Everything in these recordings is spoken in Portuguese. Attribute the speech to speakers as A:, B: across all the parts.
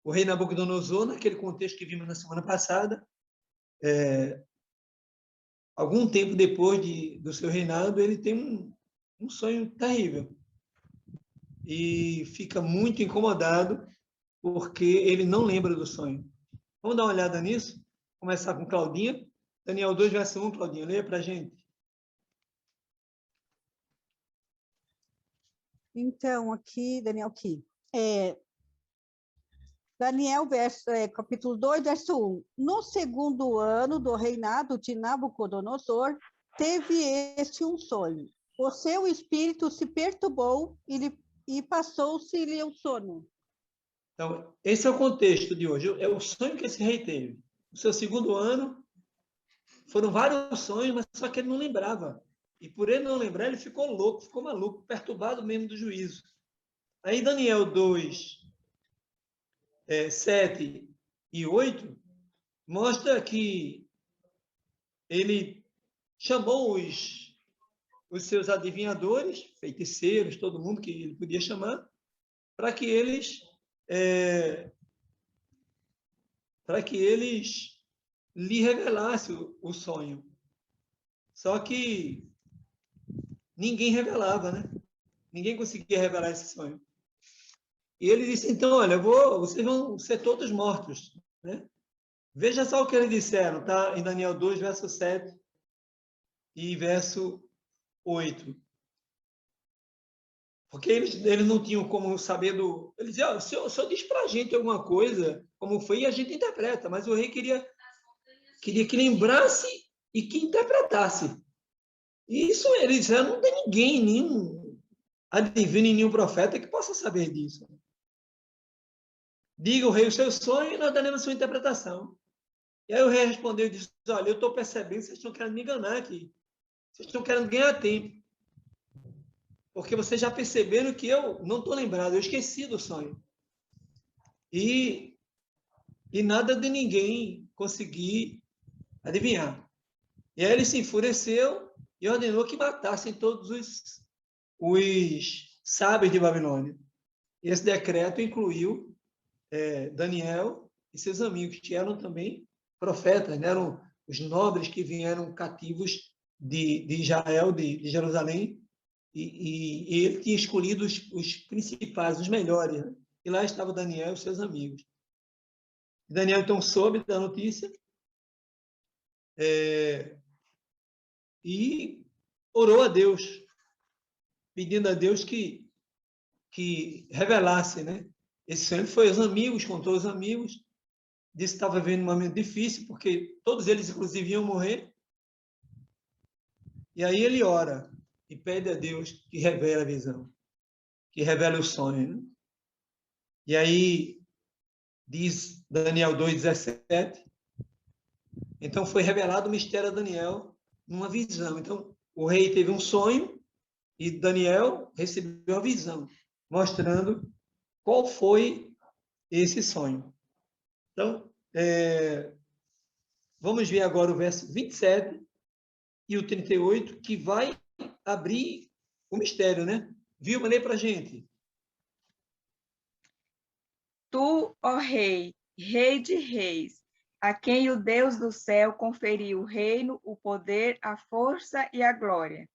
A: o rei Nabucodonosor, naquele contexto que vimos na semana passada, algum tempo depois do seu reinado, ele tem um sonho terrível. E fica muito incomodado porque ele não lembra do sonho. Vamos dar uma olhada nisso? Começar com Claudinha. Daniel 2, verso 1, Claudinha, leia para a gente.
B: Então, aqui, Daniel, Daniel, capítulo 2, verso 1. No segundo ano do reinado de Nabucodonosor, teve este um sonho. O seu espírito se perturbou e passou-se-lhe o sono.
A: Então, esse é o contexto de hoje. É o sonho que esse rei teve. No seu segundo ano, foram vários sonhos, mas só que ele não lembrava. E por ele não lembrar, ele ficou louco, ficou maluco, perturbado mesmo do juízo. Aí Daniel 2, 7 e 8, mostra que ele chamou os seus adivinhadores, feiticeiros, todo mundo que ele podia chamar, para que eles lhe revelassem o sonho. Só que ninguém revelava, né? Ninguém conseguia revelar esse sonho. E ele disse, então, olha, vocês vão ser todos mortos, né? Veja só o que eles disseram, tá? Em Daniel 2, verso 7 e verso 8. Porque eles não tinham como saber do... Eles diziam, o senhor diz para a gente alguma coisa, como foi, e a gente interpreta. Mas o rei queria que lembrasse e que interpretasse. E isso eles disseram, não tem ninguém, nenhum adivinho, nenhum profeta que possa saber disso. Diga o rei o seu sonho e nós daremos a sua interpretação. E aí o rei respondeu e disse, olha, eu estou percebendo que vocês estão querendo me enganar aqui. Vocês estão querendo ganhar tempo. Porque vocês já perceberam que eu não estou lembrado, eu esqueci do sonho. E nada de ninguém conseguir adivinhar. E aí ele se enfureceu e ordenou que matassem todos os sábios de Babilônia. E esse decreto incluiu Daniel e seus amigos, que eram também profetas, né? Eram os nobres que vieram cativos de Israel, de Jerusalém, e ele tinha escolhido os principais, os melhores. Né? E lá estava Daniel e seus amigos. Daniel, então, soube da notícia e orou a Deus, pedindo a Deus que revelasse, né? Esse sonho. Ele foi aos amigos, contou aos amigos, disse que estava vivendo um momento difícil, porque todos eles, inclusive, iam morrer. E aí ele ora e pede a Deus que revele a visão, que revele o sonho. Né? E aí diz Daniel 2,17, então foi revelado o mistério a Daniel numa visão. Então o rei teve um sonho e Daniel recebeu a visão, mostrando qual foi esse sonho. Então, vamos ver agora o verso 27 e o 38, que vai abrir o mistério, né? Vilma, lê para a gente.
C: Tu, ó rei, rei de reis, a quem o Deus do céu conferiu o reino, o poder, a força e a glória,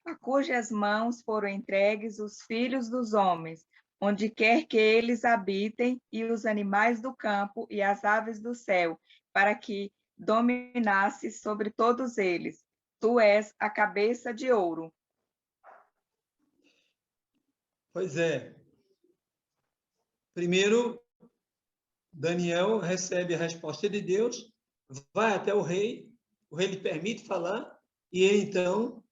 C: a cujas mãos foram entregues os filhos dos homens, onde quer que eles habitem, e os animais do campo e as aves do céu, para que dominasse sobre todos eles. Tu és a cabeça de ouro.
A: Pois é. Primeiro, Daniel recebe a resposta de Deus, vai até o rei lhe permite falar, e ele, então,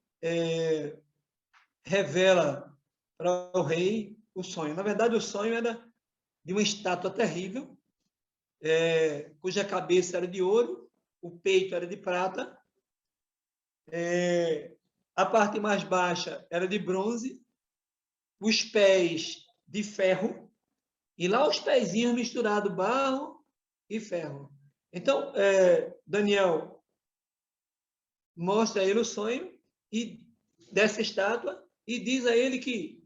A: revela para o rei o sonho. Na verdade, o sonho era de uma estátua terrível, cuja cabeça era de ouro, o peito era de prata, a parte mais baixa era de bronze, os pés de ferro, e lá os pezinhos misturados, barro e ferro. Então, Daniel mostra a ele o sonho dessa estátua e diz a ele que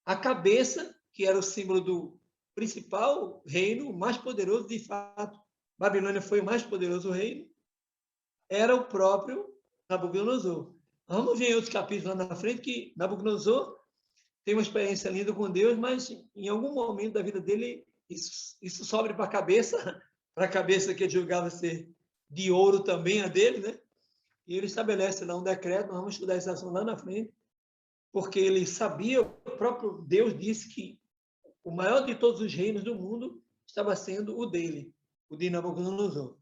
A: a cabeça, que era o símbolo do principal reino, o mais poderoso, de fato, Babilônia foi o mais poderoso reino, era o próprio Nabucodonosor. Vamos ver em outros capítulos lá na frente que Nabucodonosor tem uma experiência linda com Deus, mas em algum momento da vida dele, isso sobe para a cabeça que ele julgava ser de ouro também a dele, né? E ele estabelece lá um decreto, nós vamos estudar esse assunto lá na frente, porque ele sabia, o próprio Deus disse que o maior de todos os reinos do mundo estava sendo o dele, o de Nabucodonosor.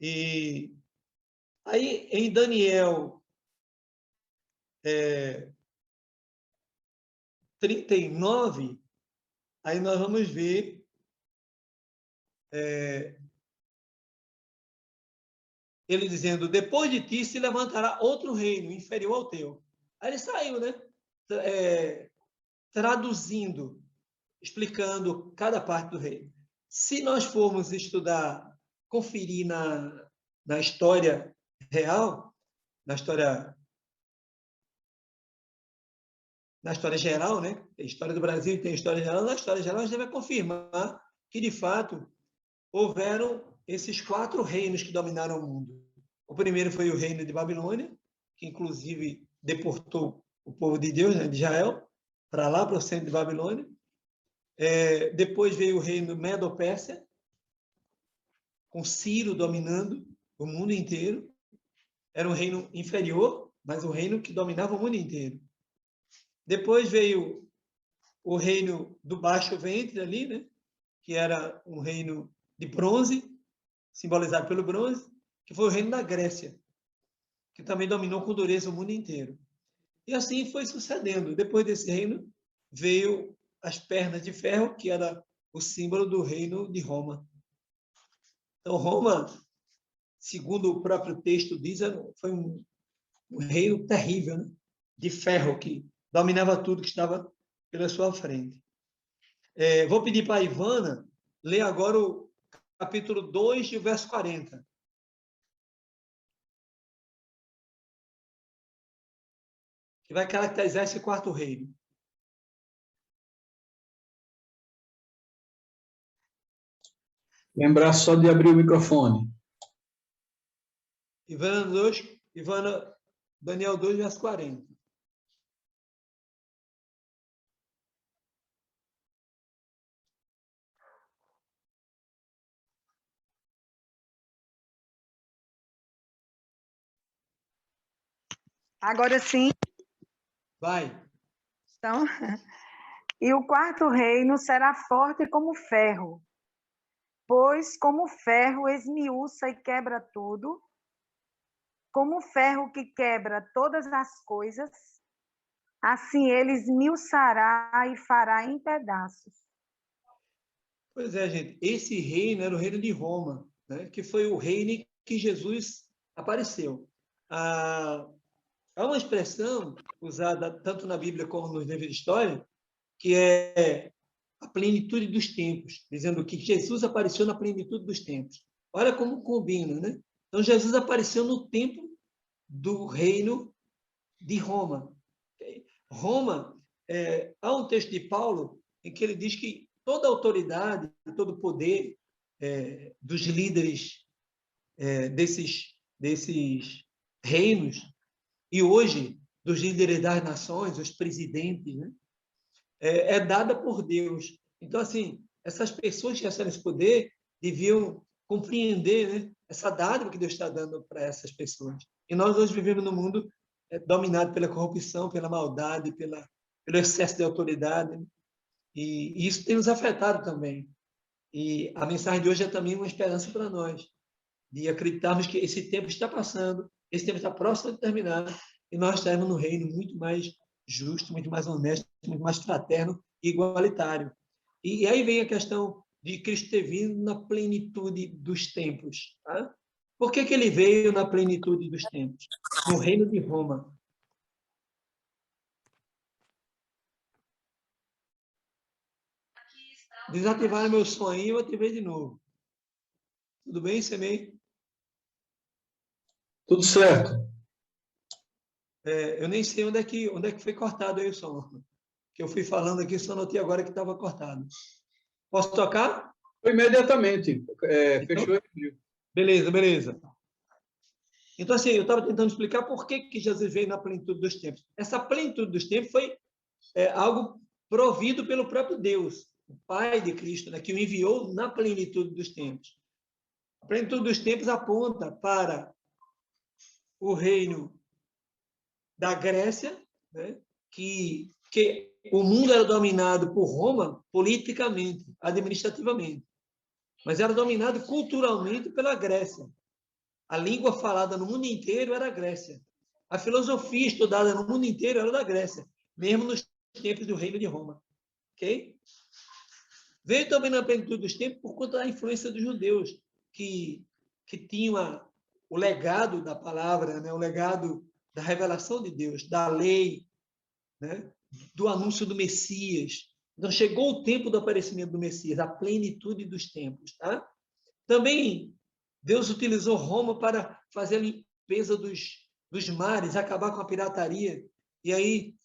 A: E aí, em Daniel 39, aí nós vamos ver ele dizendo, depois de ti se levantará outro reino inferior ao teu. Aí ele saiu, né? Traduzindo, explicando cada parte do reino. Se nós formos estudar, conferir na história real, na história geral, né? Tem a história do Brasil, tem a história geral. Na história geral, a gente vai confirmar que, de fato, houveram esses 4 reinos que dominaram o mundo. O primeiro foi o reino de Babilônia, que, inclusive, deportou o povo de Deus, né, de Israel, para lá, para o centro de Babilônia. Depois veio o reino Medo-Pérsia, com Ciro dominando o mundo inteiro. Era um reino inferior, mas um reino que dominava o mundo inteiro. Depois veio o reino do baixo ventre ali, né? Que era um reino de bronze, simbolizado pelo bronze, que foi o reino da Grécia, que também dominou com dureza o mundo inteiro. E assim foi sucedendo. Depois desse reino, veio as pernas de ferro, que era o símbolo do reino de Roma. Então, Roma, segundo o próprio texto diz, foi um reino terrível, né? De ferro, que dominava tudo que estava pela sua frente. Vou pedir para a Ivana ler agora o capítulo 2, e o verso 40. Que vai caracterizar esse 4º reino.
D: Lembrar só de abrir o microfone.
A: Daniel 2, verso 40.
E: Agora sim.
A: Vai.
E: Então, e o 4º reino será forte como ferro, pois como ferro esmiuça e quebra tudo, como ferro que quebra todas as coisas, assim ele esmiuçará e fará em pedaços.
A: Pois é, gente. Esse reino era o reino de Roma, né? Que foi o reino em que Jesus apareceu. Há uma expressão usada tanto na Bíblia como nos livros de história, que é a plenitude dos tempos, dizendo que Jesus apareceu na plenitude dos tempos. Olha como combina, né? Então, Jesus apareceu no tempo do reino de Roma. Roma, há um texto de Paulo em que ele diz que toda a autoridade, todo o poder dos líderes desses reinos, e hoje dos líderes das nações, os presidentes, né? É dada por Deus. Então, assim, essas pessoas que recebem esse poder deviam compreender, né, essa dádiva que Deus está dando para essas pessoas. E nós hoje vivemos num mundo dominado pela corrupção, pela maldade, pelo excesso de autoridade, né? E isso tem nos afetado também. E a mensagem de hoje é também uma esperança para nós, de acreditarmos que esse tempo está passando, esse tempo está próximo de terminar, e nós estaremos num reino muito mais justo, muito mais honesto, muito mais fraterno e igualitário. E aí vem a questão de Cristo ter vindo na plenitude dos tempos. Tá? Por que ele veio na plenitude dos tempos? No reino de Roma. Desativaram meu som aí, eu ativei de novo. Tudo bem, Semei?
D: Tudo certo.
A: Eu nem sei onde é que foi cortado aí o som. Que eu fui falando aqui, só notei agora que estava cortado. Posso tocar?
D: Foi imediatamente. Fechou e abriu.
A: Beleza, beleza. Então, assim, eu estava tentando explicar por que Jesus veio na plenitude dos tempos. Essa plenitude dos tempos foi algo provido pelo próprio Deus, o Pai de Cristo, né, que o enviou na plenitude dos tempos. A plenitude dos tempos aponta para o reino da Grécia, né, que o mundo era dominado por Roma politicamente, administrativamente, mas era dominado culturalmente pela Grécia. A língua falada no mundo inteiro era a Grécia. A filosofia estudada no mundo inteiro era da Grécia, mesmo nos tempos do reino de Roma. Ok? Veio também na plenitude dos tempos por conta da influência dos judeus, que tinham o legado da palavra, né? O legado da revelação de Deus, da lei, né? Do anúncio do Messias. Então, chegou o tempo do aparecimento do Messias, a plenitude dos tempos. Tá? Também, Deus utilizou Roma para fazer a limpeza dos mares, acabar com a pirataria. E aí,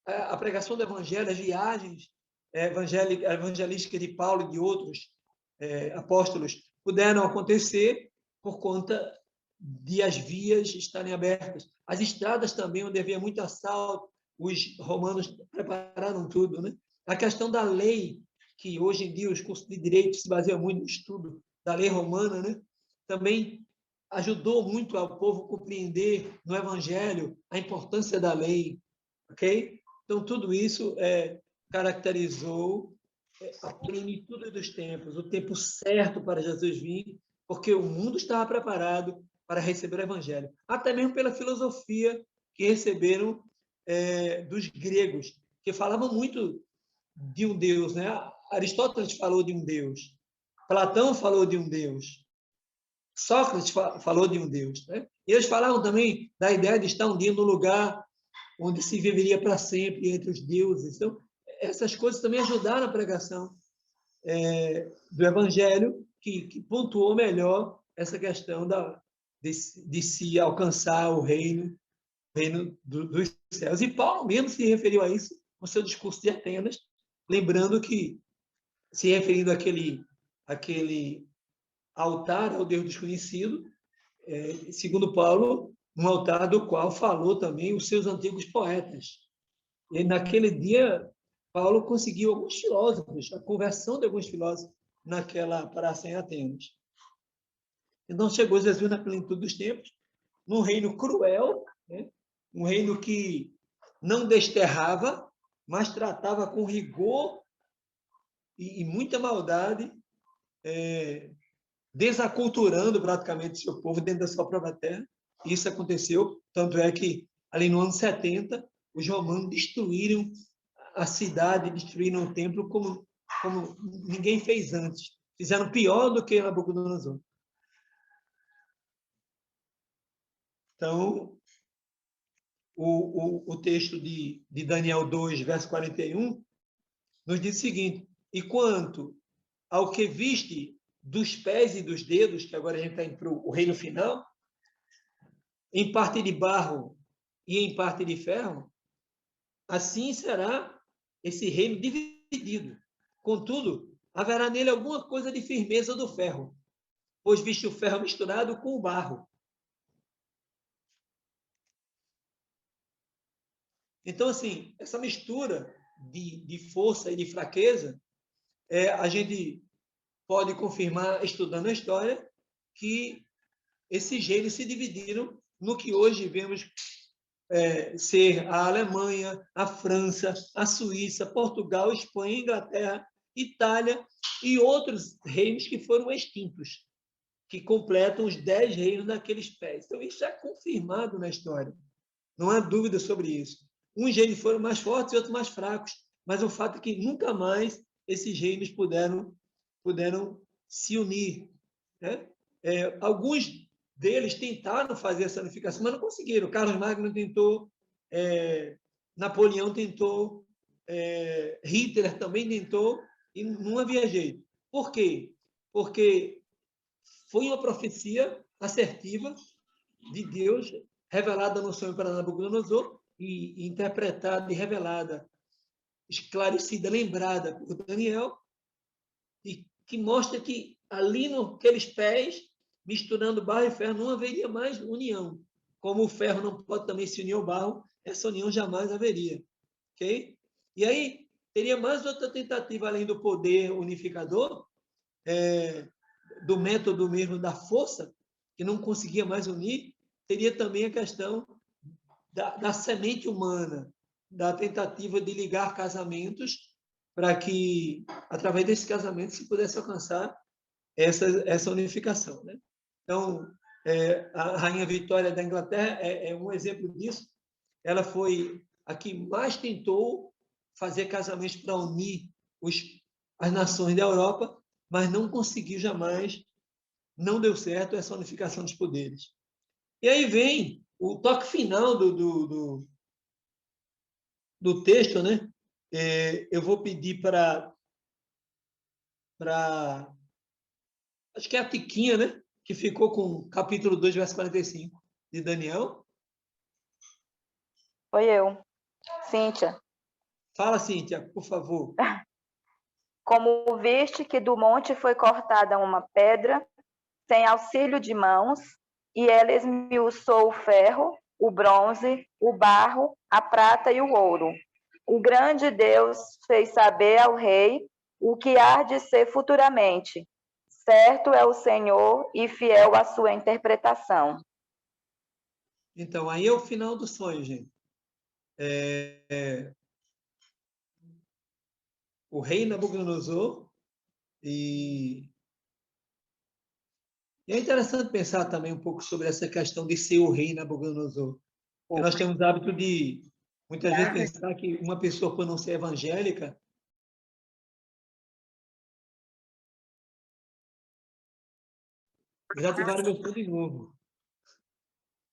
A: a pregação do evangelho, as viagens evangelísticas de Paulo e de outros apóstolos puderam acontecer por conta de as vias estarem abertas. As estradas também, onde havia muito assalto, os romanos prepararam tudo. Né? A questão da lei, que hoje em dia os cursos de direito se baseiam muito no estudo da lei romana, né? Também ajudou muito ao povo compreender no evangelho a importância da lei. Ok? Então, tudo isso caracterizou a plenitude dos tempos, o tempo certo para Jesus vir, porque o mundo estava preparado para receber o Evangelho. Até mesmo pela filosofia que receberam dos gregos, que falavam muito de um Deus. Né? Aristóteles falou de um Deus, Platão falou de um Deus, Sócrates falou de um Deus. Né? E eles falavam também da ideia de estar um dia no lugar onde se viveria para sempre entre os deuses. Então, essas coisas também ajudaram a pregação do Evangelho, que pontuou melhor essa questão de se alcançar o reino dos céus. E Paulo mesmo se referiu a isso no seu discurso de Atenas, lembrando que, se referindo àquele altar ao Deus desconhecido, segundo Paulo, um altar do qual falou também os seus antigos poetas. E naquele dia, Paulo conseguiu alguns filósofos, a conversão de alguns filósofos naquela praça em Atenas. Então, chegou Jesus na plenitude dos tempos, num reino cruel, né? Um reino que não desterrava, mas tratava com rigor e muita maldade, desaculturando praticamente seu povo dentro da sua própria terra. Isso aconteceu, tanto é que, ali no ano 70, os romanos destruíram a cidade, destruíram o templo como ninguém fez antes. Fizeram pior do que Nabucodonosor. Então, o texto de Daniel 2, verso 41, nos diz o seguinte: e quanto ao que viste dos pés e dos dedos, que agora a gente está indo para o reino final, em parte de barro e em parte de ferro, assim será esse reino dividido. Contudo, haverá nele alguma coisa de firmeza do ferro, pois viste o ferro misturado com o barro. Então, assim, essa mistura de força e de fraqueza, a gente pode confirmar, estudando a história, que esses reinos se dividiram no que hoje vemos ser a Alemanha, a França, a Suíça, Portugal, Espanha, Inglaterra, Itália e outros reinos que foram extintos, que completam os 10 reinos daqueles pés. Então, isso é confirmado na história. Não há dúvida sobre isso. Uns reinos foram mais fortes e outros mais fracos, mas o fato é que nunca mais esses reinos puderam se unir. Né? Alguns deles tentaram fazer essa unificação, mas não conseguiram. Carlos Magno tentou, Napoleão tentou, Hitler também tentou, e não havia jeito. Por quê? Porque foi uma profecia assertiva de Deus, revelada no sonho para Nabucodonosor, e interpretada e revelada, esclarecida, lembrada por Daniel, que mostra que ali naqueles pés, misturando barro e ferro, não haveria mais união. Como o ferro não pode também se unir ao barro, essa união jamais haveria. Ok? E aí, teria mais outra tentativa, além do poder unificador, do método mesmo da força, que não conseguia mais unir, teria também a questão da semente humana, da tentativa de ligar casamentos para que, através desses casamentos, se pudesse alcançar essa unificação. Né? Então, a Rainha Vitória da Inglaterra é um exemplo disso. Ela foi a que mais tentou fazer casamentos para unir as nações da Europa, mas não conseguiu jamais, não deu certo essa unificação dos poderes. E aí vem o toque final do texto, né? Eu vou pedir para acho que é a Tiquinha, né? Que ficou com capítulo 2, verso 45 de Daniel.
F: Foi eu, Cíntia.
A: Fala, Cíntia, por favor.
F: Como viste que do monte foi cortada uma pedra, sem auxílio de mãos, e ela esmiuçou o ferro, o bronze, o barro, a prata e o ouro. O grande Deus fez saber ao rei o que há de ser futuramente. Certo é o Senhor e fiel à sua interpretação.
A: Então, aí é o final do sonho, gente. O rei Nabucodonosor, e é interessante pensar também um pouco sobre essa questão de ser o rei Nabucodonosor. Porque nós temos o hábito de, muitas vezes, pensar que uma pessoa, por não ser evangélica, já ativaram meu som de novo.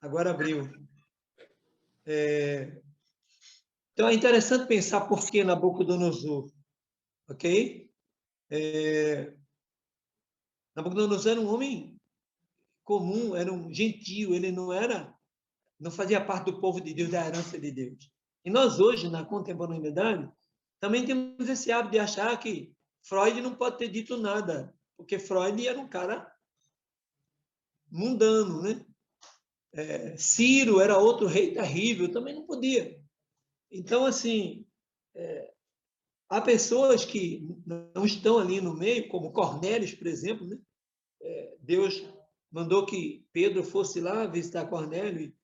A: Agora abriu. Então, é interessante pensar por que Nabucodonosor, ok? Nabucodonosor era um homem comum, era um gentio, ele não fazia parte do povo de Deus, da herança de Deus. E nós hoje, na contemporaneidade, também temos esse hábito de achar que Freud não pode ter dito nada, porque Freud era um cara mundano, né? Ciro era outro rei terrível, também não podia. Então, assim, há pessoas que não estão ali no meio, como Cornélios, por exemplo, né? Deus mandou que Pedro fosse lá visitar Cornélio,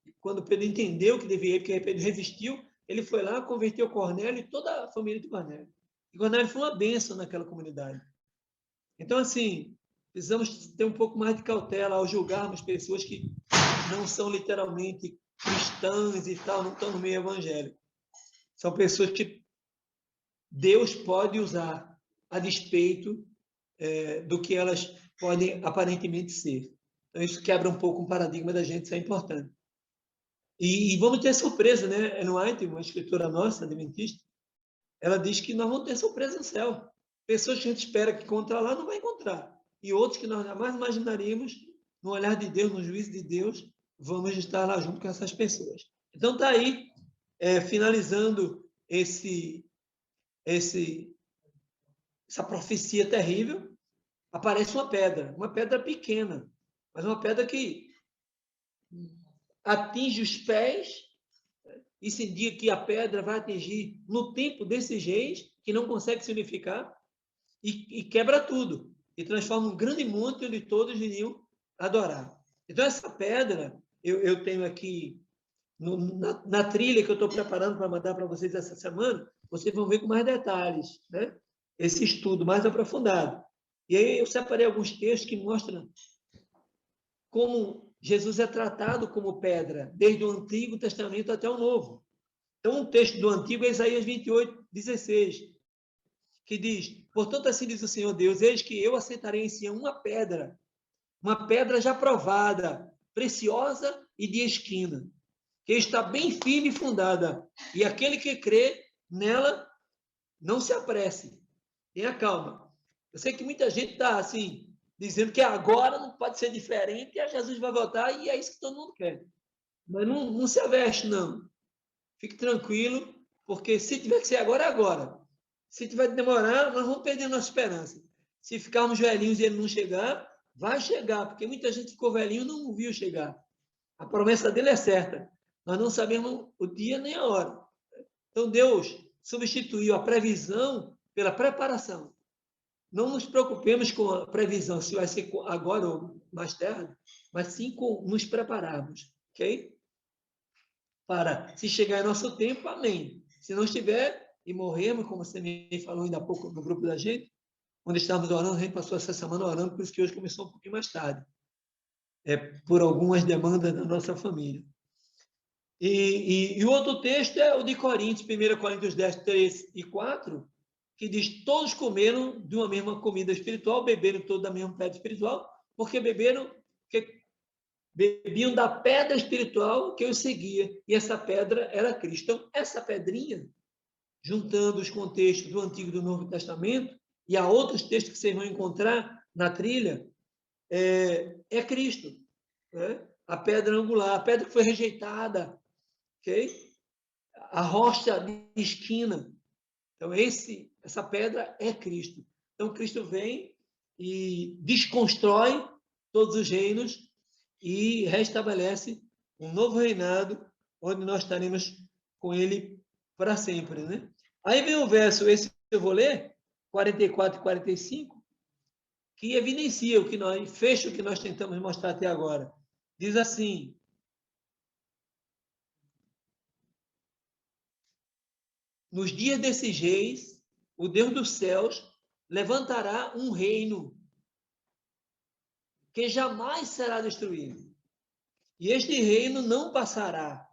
A: e quando Pedro entendeu que devia ir, porque Pedro resistiu, ele foi lá, converteu Cornélio e toda a família de Cornélio. E Cornélio foi uma bênção naquela comunidade. Então, assim, precisamos ter um pouco mais de cautela ao julgarmos pessoas que não são literalmente cristãs e tal, não estão no meio evangélico. São pessoas que Deus pode usar a despeito do que elas podem aparentemente ser. Então, isso quebra um pouco o paradigma da gente, isso é importante. E vamos ter surpresa, né? Ellen White, uma escritora nossa, adventista, ela diz que nós vamos ter surpresa no céu. Pessoas que a gente espera que encontrar lá, não vai encontrar. E outros que nós jamais imaginaríamos, no olhar de Deus, no juízo de Deus, vamos estar lá junto com essas pessoas. Então, está aí, finalizando essa profecia terrível, aparece uma pedra pequena, mas uma pedra que atinge os pés, e se indica que a pedra vai atingir no tempo desses reis, que não consegue se unificar, e quebra tudo, e transforma um grande monte onde todos iriam adorar. Então, essa pedra, eu tenho aqui, na trilha que eu estou preparando para mandar para vocês essa semana, vocês vão ver com mais detalhes, né? Esse estudo mais aprofundado. E aí eu separei alguns textos que mostram como Jesus é tratado como pedra, desde o Antigo Testamento até o Novo. Então, um texto do Antigo é Isaías 28, 16, que diz: portanto, assim diz o Senhor Deus, eis que eu assentarei em Sião uma pedra já provada, preciosa e de esquina, que está bem firme e fundada, e aquele que crê nela não se apresse, tenha calma. Eu sei que muita gente está assim, dizendo que agora não pode ser diferente, e Jesus vai voltar, e é isso que todo mundo quer. Mas não se aveste, não. Fique tranquilo, porque se tiver que ser agora, é agora. Se tiver que demorar, nós vamos perder nossa esperança. Se ficarmos velhinhos e ele não chegar, vai chegar, porque muita gente ficou velhinho e não viu chegar. A promessa dele é certa. Nós não sabemos o dia nem a hora. Então, Deus substituiu a previsão pela preparação. Não nos preocupemos com a previsão, se vai ser agora ou mais tarde, mas sim com nos prepararmos, ok? Para, se chegar em nosso tempo, amém. Se não estiver e morrermos, como você me falou ainda há pouco no grupo da gente, onde estávamos orando, a gente passou essa semana orando, por isso que hoje começou um pouquinho mais tarde. Por algumas demandas da nossa família. E o outro texto é o de Coríntios, 1 Coríntios 10, 3 e 4, que diz, todos comeram de uma mesma comida espiritual, beberam todos da mesma pedra espiritual, porque bebiam da pedra espiritual que os seguia, e essa pedra era Cristo. Então, essa pedrinha, juntando os contextos do Antigo e do Novo Testamento, e há outros textos que vocês vão encontrar na trilha, é Cristo. Né? A pedra angular, a pedra que foi rejeitada, ok? A rocha de esquina. Então, essa pedra é Cristo. Então, Cristo vem e desconstrói todos os reinos e restabelece um novo reinado, onde nós estaremos com ele para sempre. Né? Aí vem o verso, esse eu vou ler, 44 e 45, que evidencia o que fecha o que nós tentamos mostrar até agora. Diz assim: nos dias desses reis, o Deus dos céus levantará um reino que jamais será destruído. E este reino não passará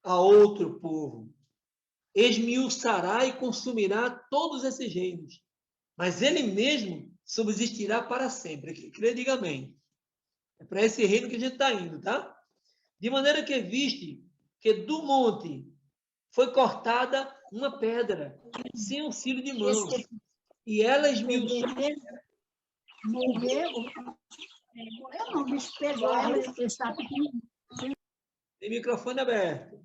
A: a outro povo. Esmiuçará e consumirá todos esses reinos. Mas ele mesmo subsistirá para sempre. Quem crê, diga amém. É para esse reino que a gente está indo, tá? De maneira que viste que do monte foi cortada uma pedra, sem auxílio de mãos. E ela esmiuçou. Tem microfone aberto.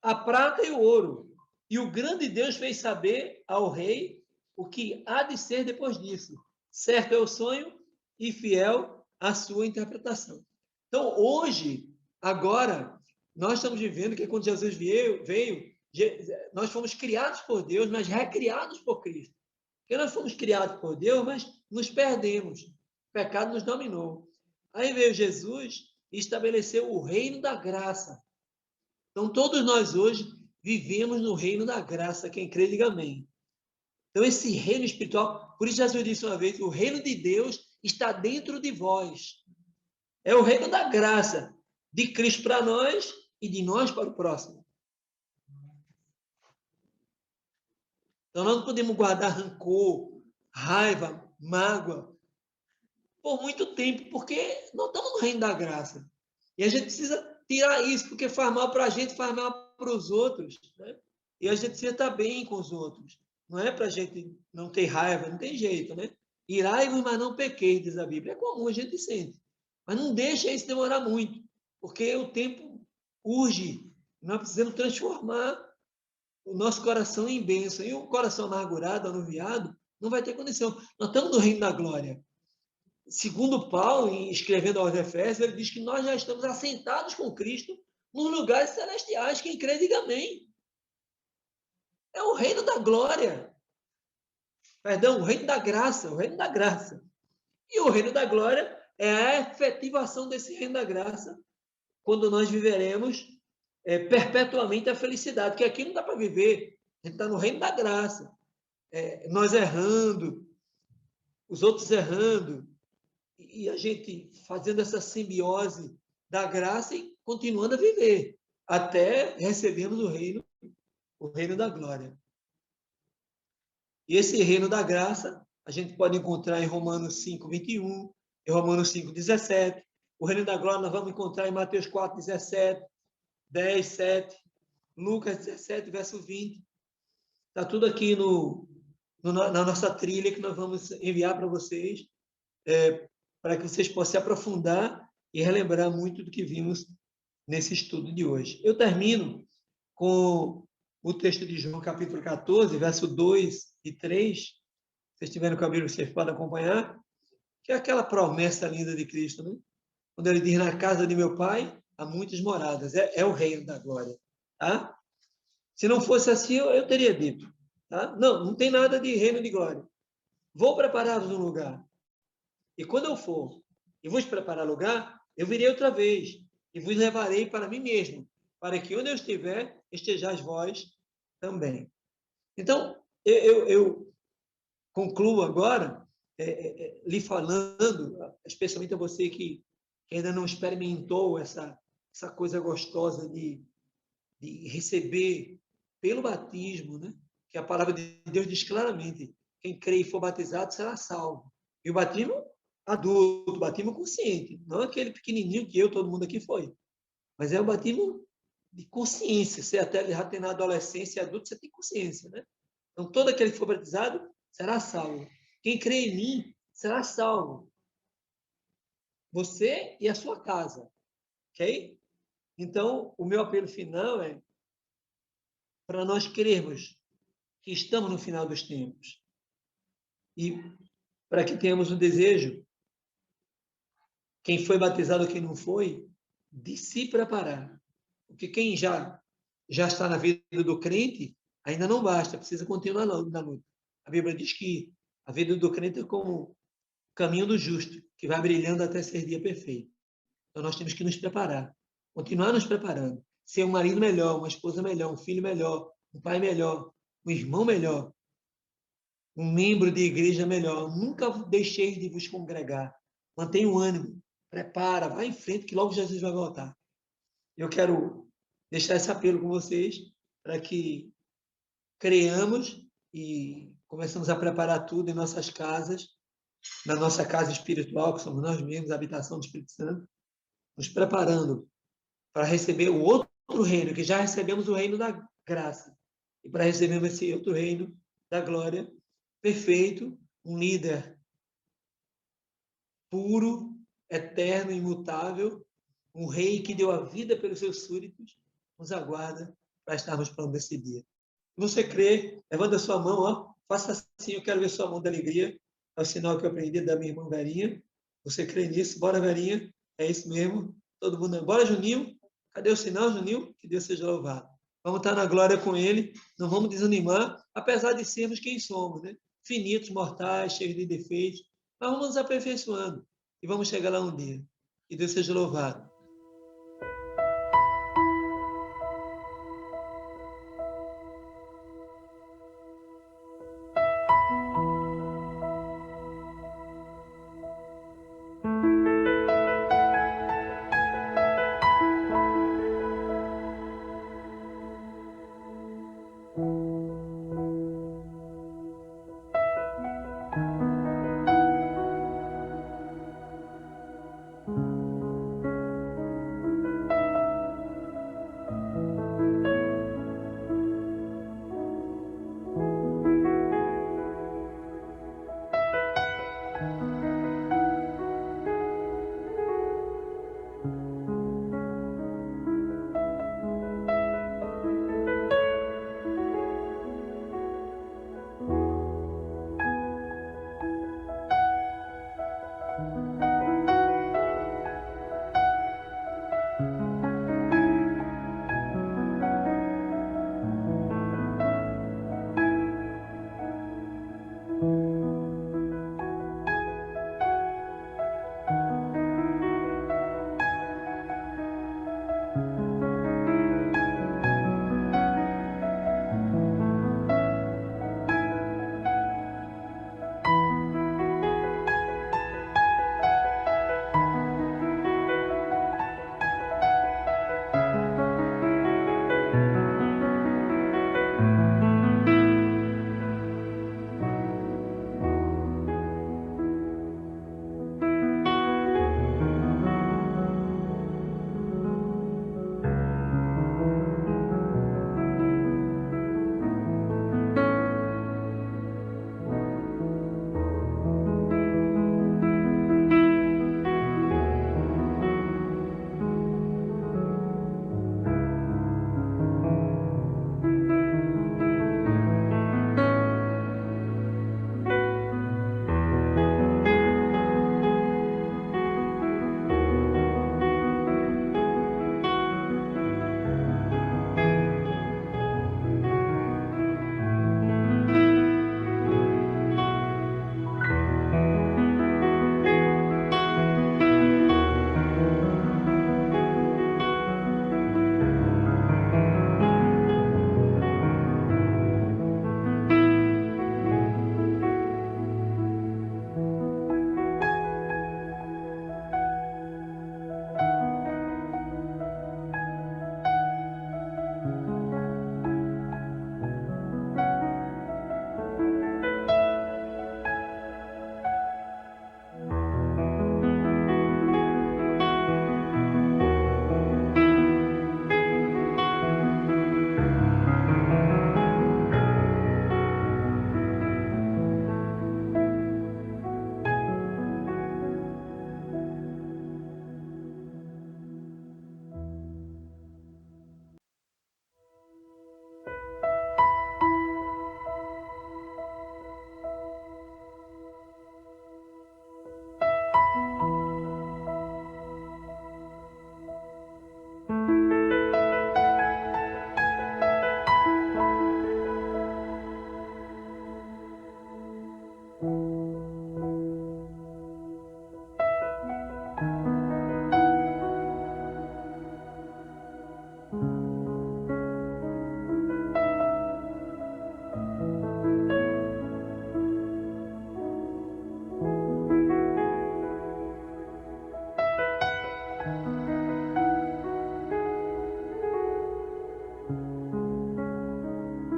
A: A prata e o ouro. E o grande Deus fez saber ao rei o que há de ser depois disso. Certo é o sonho e fiel a sua interpretação. Então, hoje, agora, nós estamos vivendo que quando Jesus veio, nós fomos criados por Deus, mas recriados por Cristo. Porque nós fomos criados por Deus, mas nos perdemos. O pecado nos dominou. Aí veio Jesus e estabeleceu o reino da graça. Então, todos nós hoje vivemos no reino da graça. Quem crê, diga amém. Então, esse reino espiritual, por isso Jesus disse uma vez, o reino de Deus está dentro de vós. É o reino da graça, de Cristo para nós e de nós para o próximo. Então, nós não podemos guardar rancor, raiva, mágoa, por muito tempo, porque não estamos no reino da graça. E a gente precisa tirar isso, porque faz mal para a gente, faz mal para os outros. Né? E a gente precisa estar bem com os outros. Não é para a gente não ter raiva, não tem jeito, né? Irai-vos, mas não pequeis, diz a Bíblia. É comum, a gente sente. Mas não deixa isso demorar muito, porque o tempo urge. Nós precisamos transformar o nosso coração em bênção. E o coração amargurado, anuviado, não vai ter condição. Nós estamos no reino da glória. Segundo Paulo, escrevendo aos Efésios, ele diz que nós já estamos assentados com Cristo nos lugares celestiais. Quem crê, diga amém. É o reino da glória. Perdão, o reino da graça, o reino da graça. E o reino da glória é a efetivação desse reino da graça, quando nós viveremos perpetuamente a felicidade, porque aqui não dá para viver, a gente está no reino da graça. Nós errando, os outros errando, e a gente fazendo essa simbiose da graça e continuando a viver, até recebermos o reino da glória. E esse reino da graça, a gente pode encontrar em Romanos 5, 21, em Romanos 5, 17. O reino da glória nós vamos encontrar em Mateus 4, 17, 10, 7, Lucas 17, verso 20. Está tudo aqui na nossa trilha que nós vamos enviar para vocês, para que vocês possam se aprofundar e relembrar muito do que vimos nesse estudo de hoje. Eu termino com o texto de João, capítulo 14, verso 2 e 3. Se vocês tiverem com a Bíblia, vocês podem acompanhar, que é aquela promessa linda de Cristo, né? Quando ele diz, na casa de meu pai há muitas moradas, é o reino da glória, tá? Se não fosse assim, eu teria dito, tá? Não tem nada de reino de glória. Vou preparar-vos um lugar. E quando eu for e vos preparar lugar, eu virei outra vez e vos levarei para mim mesmo, para que onde eu estiver, estejais vós também. Então, eu concluo agora lhe falando, especialmente a você que ainda não experimentou essa coisa gostosa de receber pelo batismo, né? Que a palavra de Deus diz claramente, quem crê e for batizado será salvo. E o batismo adulto, o batismo consciente, não aquele pequenininho que todo mundo aqui foi, mas é o batismo de consciência. Você até já tem na adolescência e adulto, você tem consciência, né? Então, todo aquele que for batizado será salvo. Quem crê em mim será salvo. Você e a sua casa. Ok? Então, o meu apelo final é para nós crermos que estamos no final dos tempos. E para que tenhamos o desejo, quem foi batizado ou quem não foi, de se preparar. Porque quem já está na vida do crente, ainda não basta, precisa continuar na luta. A Bíblia diz que a vida do crente é como o caminho do justo, que vai brilhando até ser dia perfeito. Então nós temos que nos preparar, continuar nos preparando, ser um marido melhor, uma esposa melhor, um filho melhor, um pai melhor, um irmão melhor, um membro de igreja melhor. Nunca deixei de vos congregar. Mantenha o ânimo, prepara, vai em frente, que logo Jesus vai voltar. Eu quero deixar esse apelo com vocês para que creamos e começamos a preparar tudo em nossas casas, na nossa casa espiritual, que somos nós mesmos, a habitação do Espírito Santo, nos preparando para receber o outro reino, que já recebemos o reino da graça, e para recebermos esse outro reino da glória, perfeito, um líder puro, eterno, imutável, um rei que deu a vida pelos seus súditos, nos aguarda para estarmos prontos desse dia. Se você crê, levanta a sua mão, ó, faça assim, eu quero ver sua mão da alegria, é o sinal que eu aprendi da minha irmã Verinha. Você crê nisso? Bora, Verinha, é isso mesmo. Todo mundo, bora, Juninho. Cadê o sinal, Juninho? Que Deus seja louvado. Vamos estar na glória com Ele, não vamos desanimar, apesar de sermos quem somos, né? Finitos, mortais, cheios de defeitos, mas vamos nos aperfeiçoando e vamos chegar lá um dia. Que Deus seja louvado.